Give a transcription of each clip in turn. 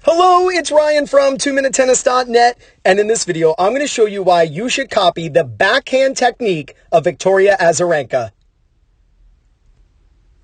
Hello, it's Ryan from 2minutetennis.net, and in this video, I'm going to show you why you should copy the backhand technique of Victoria Azarenka.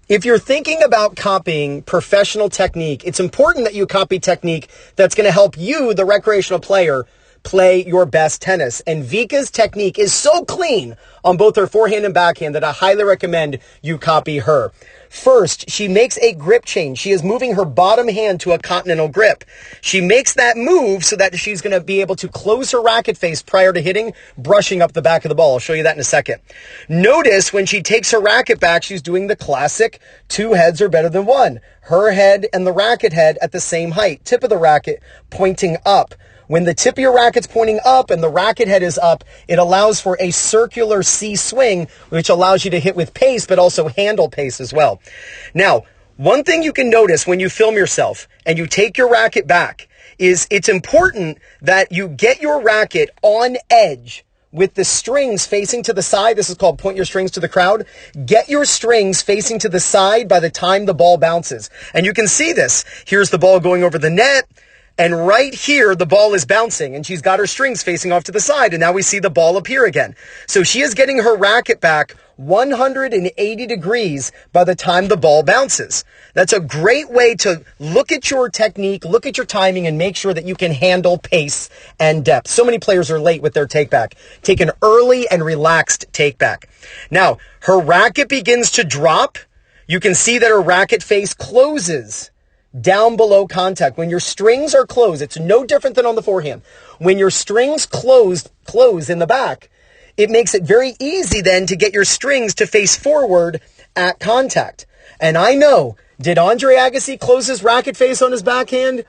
If you're thinking about copying professional technique, it's important that you copy technique that's going to help you, the recreational player, play your best tennis. And Vika's technique is so clean on both her forehand and backhand that I highly recommend you copy her. First, she makes a grip change. She is moving her bottom hand to a continental grip. She makes that move so that she's going to be able to close her racket face prior to hitting, brushing up the back of the ball. I'll show you that in a second. Notice when she takes her racket back, she's doing the classic two heads are better than one. Her head and the racket head at the same height. Tip of the racket pointing up. When the tip of your racket's pointing up and the racket head is up, it allows for a circular C swing, which allows you to hit with pace, but also handle pace as well. Now, one thing you can notice when you film yourself and you take your racket back is it's important that you get your racket on edge with the strings facing to the side. This is called point your strings to the crowd. Get your strings facing to the side by the time the ball bounces. And you can see this. Here's the ball going over the net. And right here, the ball is bouncing, and she's got her strings facing off to the side, and now we see the ball appear again. So she is getting her racket back 180 degrees by the time the ball bounces. That's a great way to look at your technique, look at your timing, and make sure that you can handle pace and depth. So many players are late with their takeback. Take an early and relaxed takeback. Now, her racket begins to drop. You can see that her racket face closes down below contact. When your strings are closed, it's no different than on the forehand. When your strings close in the back, it makes it very easy then to get your strings to face forward at contact. And I know, did Andre Agassi close his racket face on his backhand?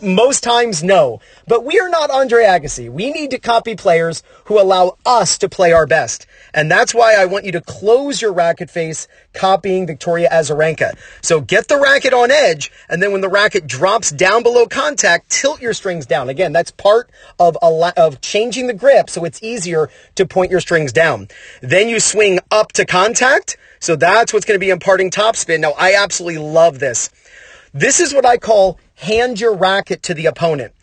Most times, no. But we are not Andre Agassi. We need to copy players who allow us to play our best. And that's why I want you to close your racket face copying Victoria Azarenka. So get the racket on edge, and then when the racket drops down below contact, tilt your strings down. Again, that's part of changing the grip so it's easier to point your strings down. Then you swing up to contact. So that's what's going to be imparting topspin. Now, I absolutely love this. This is what I call hand your racket to the opponent.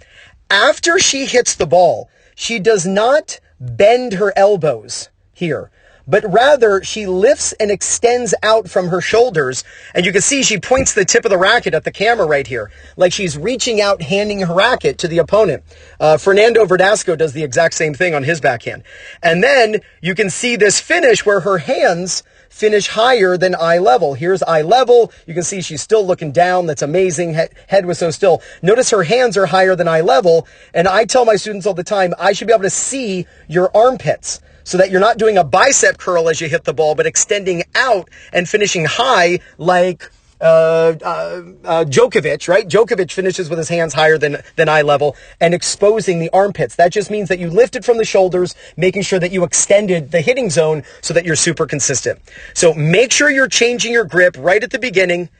After she hits the ball, she does not bend her elbows here, but rather she lifts and extends out from her shoulders. And you can see she points the tip of the racket at the camera right here, like she's reaching out, handing her racket to the opponent. Fernando Verdasco does the exact same thing on his backhand. And then you can see this finish where her hands finish higher than eye level. Here's eye level. You can see she's still looking down. That's amazing. Head was so still. Notice her hands are higher than eye level. And I tell my students all the time, I should be able to see your armpits so that you're not doing a bicep curl as you hit the ball, but extending out and finishing high like Djokovic, right? Djokovic finishes with his hands higher than eye level and exposing the armpits. That just means that you lifted from the shoulders, making sure that you extended the hitting zone so that you're super consistent. So make sure you're changing your grip right at the beginning.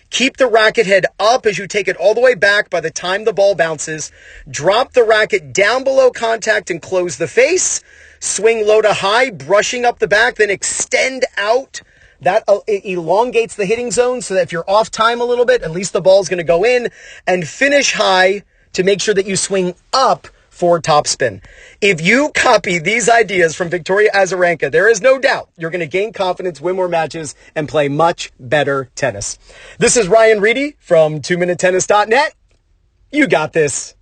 Keep the racket head up as you take it all the way back by the time the ball bounces. Drop the racket down below contact and close the face. Swing low to high, brushing up the back, then extend out. That elongates the hitting zone so that if you're off time a little bit, at least the ball's going to go in, and finish high to make sure that you swing up for topspin. If you copy these ideas from Victoria Azarenka, there is no doubt you're going to gain confidence, win more matches, and play much better tennis. This is Ryan Reedy from 2minutetennis.net. You got this.